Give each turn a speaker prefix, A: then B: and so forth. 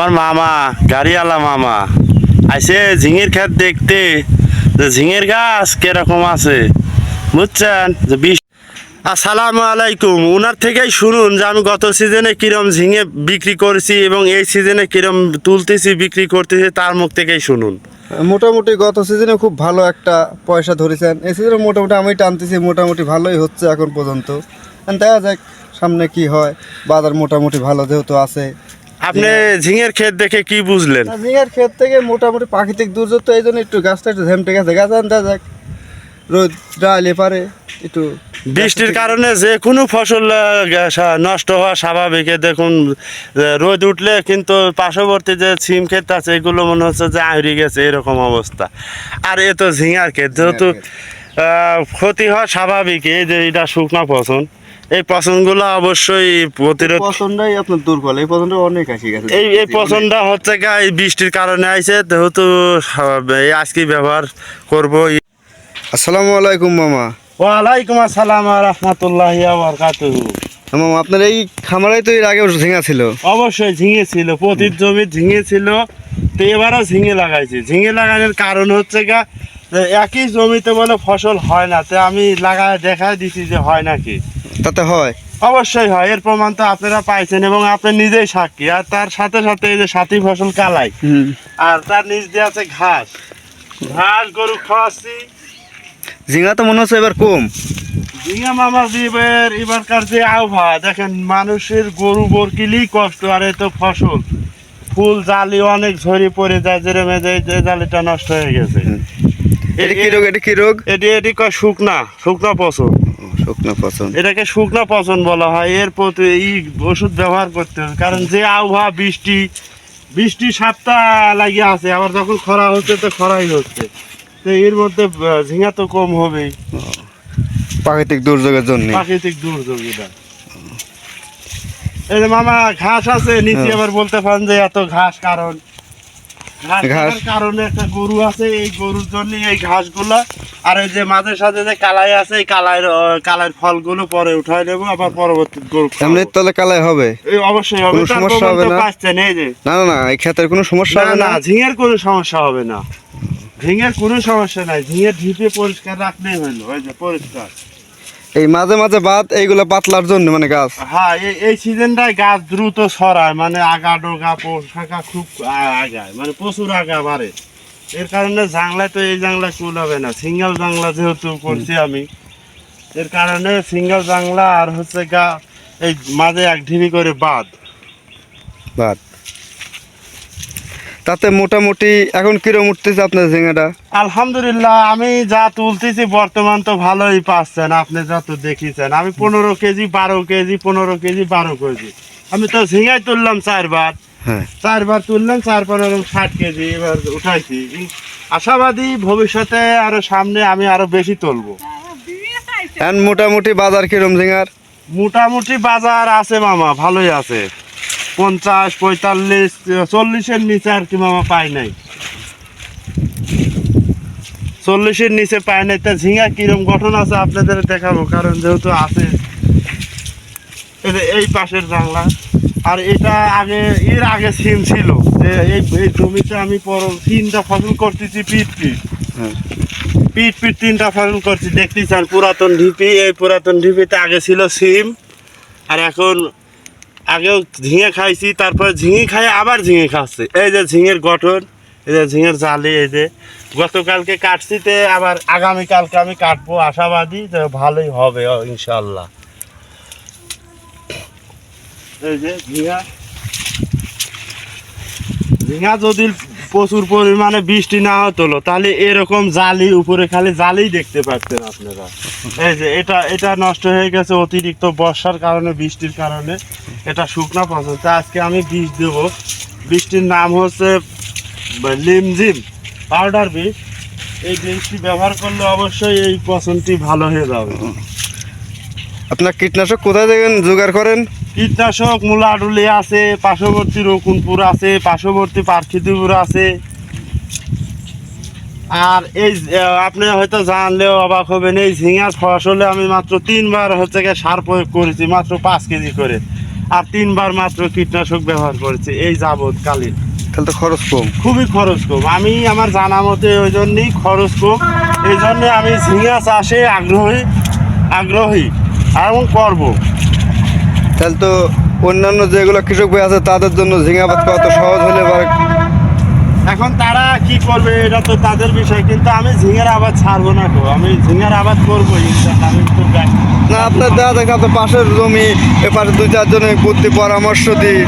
A: আমার মামা গাড়িওয়ালা মামা আইসে ঝিঙের ক্ষেত দেখতে, যে ঝিঙের গাছ কিরকম আছে বুঝছেন। যে আসসালামু আলাইকুম, ওনার থেকেই শুনুন যে আমি গত সিজনে কিরম ঝিঙে বিক্রি করেছি এবং এই সিজনে কিরম তুলতেছি বিক্রি করতেছি, তার মুখ থেকেই শুনুন।
B: মোটামুটি গত সিজনে খুব ভালো একটা পয়সা ধরেছেন, এই সিজনে মোটামুটি আমি টানতেছি, মোটামুটি ভালোই হচ্ছে এখন পর্যন্ত। দেখা যাক সামনে কি হয়। বাজার মোটামুটি ভালো যেহেতু আছে।
A: আপনি ঝিঙের ক্ষেত দেখে কি বুঝলেন?
B: ঝিঙের ক্ষেত থেকে মোটামুটি প্রাকৃতিক দুর্যোগ তো, এই জন্য একটু গাছটা একটু ঝেমটে গেছে। গাছ দেখা যাক রোদ ডালে পারে একটু।
A: বৃষ্টির কারণে যে কোনো ফসল নষ্ট হওয়া স্বাভাবিক। দেখুন রোদ উঠলে কিন্তু পার্শ্ববর্তী যে সিম ক্ষেত আছে এগুলো মনে হচ্ছে যে আহরি গেছে, এরকম অবস্থা। আর এ তো ঝিঙার ক্ষেত, যেহেতু ক্ষতি হওয়া স্বাভাবিক। এই যে এটা শুকনা পছন্দ, এই পছন্দগুলো অবশ্যই প্রতিরোধ।
B: পছন্দটাই আপনার দুর্বল, এই পছন্দ অনেক আসি গেছে।
A: এই পছন্দটা হচ্ছে গা এই বৃষ্টির কারণে আইছে, যেহেতু এই আজকে ব্যবহার করবো।
B: আসসালামু আলাইকুম মামা।
A: ওয়ালাইকুম আসসালাম ওয়া রাহমাতুল্লাহি ওয়া বারাকাতুহু।
B: মামা আপনার এই খামারেই তো এর আগে ঝিঙা ছিল?
A: অবশ্যই ঝিঙে ছিল, প্রতির জমি ঝিঙে ছিল। তো এবারও ঝিঙে লাগাইছি। ঝিঙে লাগানোর কারণ হচ্ছে গা যে একই জমিতে বলে ফসল হয় না, তো আমি লাগায় দেখাই দিছি যে হয় নাকি।
B: তাতে হয়?
A: অবশ্যই হয়, এর প্রমাণ তো আপনারা পাইছেন এবং আপনি নিজেই সাক্ষী। আর তার সাথে সাথে এই যে সাথী ফসল কালাই, আর তার নিচ দিয়ে আছে ঘাস। ঘাস গরু খাওয়াচ্ছি।
B: ঝিঙা তো মনে হচ্ছে এবার কম।
A: ঝিঙা মামা এবারকার যে আবহাওয়া দেখেন, মানুষের গরু বরকিলেই কষ্ট, আর এই তো ফসল ফুল জালি অনেক ঝরে পড়ে যায়, যে জালিটা নষ্ট হয়ে গেছে।
B: এটা কি রোগ? এটা কি রোগ?
A: এটি কয় শুকনা পচন।
B: শুকনো পছন্দ।
A: এটাকে শুকনা পচন বলা হয়। এর প্রতি ওষুধ ব্যবহার করতে হবে, কারণ যে আবহাওয়া বৃষ্টি সাতটা লাগিয়ে আছে, আবার যখন খরা হচ্ছে তো খরাই হচ্ছে। তো এর মধ্যে ঝিঙা তো কম হবেই,
B: প্রাকৃতিক দুর্যোগের জন্য।
A: প্রাকৃতিক দুর্যোগ এটা। এই যে মামা ঘাস আছে নিচে, আবার বলতে পারেন যে এত ঘাস কারণ ঘাস কারণে একটা গরু আছে, এই গরুর জন্য এই ঘাসগুলো। আর এই যে মাঝে সাথে যে কালাই আছে, এই কালাইয়ের ফলগুলো পরে উঠাই নেবো, আবার পরবর্তী গরু
B: এমনি তলে কালাই হবে?
A: অবশ্যই হবে।
B: কোনো সমস্যা হবে না?
A: পাচ্ছেন এই যে
B: না না, এই ক্ষেতের কোনো সমস্যা হবে না?
A: ঝিঙের কোনো সমস্যা হবে না, ঝিঙের কোনো সমস্যা নাই। ঝিঙের ঢিপে পরিষ্কার রাখলেই হলো, ওই যে পরিষ্কার।
B: এই মাঝে মাঝে বাদ এইগুলো পাতলার জন্য, মানে গাছ।
A: হ্যাঁ, এই সিজনটায় গাছ দ্রুত ছড়ায়, মানে আগা ডোগা শাখা খুব আগায়, মানে প্রচুর আগা বাড়ে। এর কারণে জাংলায় তো এই জাংলা কুল হবে না, সিঙ্গেল জাংলা যেহেতু করছি আমি, এর কারণে সিঙ্গেল জাংলা আর হচ্ছে গা এই মাঝে এক ঢিবি করে বাদ।
B: তাতে মোটামুটি এখন কিরম উঠতেছে আপনার ঝিঙাটা?
A: আলহামদুলিল্লাহ, আমি যা তুলতেছি বর্তমান তো ভালোই পাচ্ছেন, আপনি যত দেখিছেন। আমি 15 কেজি 12 কেজি 15 কেজি 12 কেজি আমি তো ঝিঙাই তুললাম 4 বার।
B: হ্যাঁ,
A: 4 বার তুললাম, 4-15 60 কেজি এবার উঠাইছি। আশাবাদী ভবিষ্যতে আরো সামনে আমি আরো বেশি তুলবো।
B: এখন মোটামুটি বাজার কিরম ঝিঙার?
A: মোটামুটি বাজার আছে মামা, ভালোই আছে। 50, 45, 40-এর নিচে আর কি মামা পাই নাই। 40-এর নিচে পাই নাই। তা ঝিঙা কিরম গঠন আছে আপনাদের দেখাবো, কারণ যেহেতু আছে এই পাশের জাংলা। আর এটা এর আগে সিম ছিল যে এই জমিতে আমি 3টা ফসল করতেছি পিট 3টা ফসল করছি। দেখতে চান পুরাতন ঢিপি, এই পুরাতন ঢিপিতে আগে ছিল সিম, আর এখন আগেও ঝিঙে খাইছি, তারপরে ঝিঙে খাই আবার ঝিঙে খাচ্ছে। এই যে ঝিঙের গঠন, এই যে ঝিঙের জালি, এই যে গতকালকে কাটছিতে, আবার আগামীকালকে আমি কাটবো। আশাবাদী যে ভালোই হবে ইনশাল্লাহ। এই যে ঝিঙা যদি প্রচুর পরিমাণে বৃষ্টি না হতো তাহলে এরকম জালি, উপরে খালি জালি দেখতে পাচ্ছেন আপনারা। এই যে এটা নষ্ট হয়ে গেছে অতিরিক্ত বর্ষার কারণে, বৃষ্টির কারণে। এটা শুকনা পছন্দ। তা আজকে আমি বীজ দেব। বৃষ্টির নাম হচ্ছে লিমজিম পাউডার বীজ। এই বীজটি ব্যবহার করলে অবশ্যই এই পছন্দটি ভালো হয়ে যাবে।
B: আপনার কীটনাশক কোথায় থেকে জোগাড় করেন?
A: কীটনাশক মুলাডুলি আছে, পার্শ্ববর্তী রকুনপুর আছে, পার্শ্ববর্তী পার্থিপুর আছে। আর এই আপনি হয়তো জানলেও অবাক হবেন, এই ঝিঙা ফসলে আমি মাত্র 3 বার হচ্ছে গিয়ে সার প্রয়োগ করেছি, মাত্র 5 কেজি করে। আর 3 বার মাত্র কীটনাশক ব্যবহার করেছি এই যাবৎকালীন।
B: তাহলে তো খরচ কম।
A: খুবই খরচ কম, আমি আমার জানা মতে ওই জন্যই খরচ কম, এই জন্যে আমি ঝিঙা চাষে আগ্রহী এবং করব।
B: তাহলে তো অন্যান্য যেগুলো কৃষক ভাই আছে তাদের জন্য ঝিঙে আবাদ করা তো সহজ হলে পারে।
A: এখন তারা কি করবে এটা তো তাদের বিষয়, কিন্তু আমি ঝিঙের আবাদ ছাড়বো না তো, আমি ঝিঙের আবাদ করবো ইনশাআল্লাহ। আমি তো
B: না আপনার দেখা দেখে আপনার পাশের জমি এ পাশে 2-4 জনের বুদ্ধি পরামর্শ দিই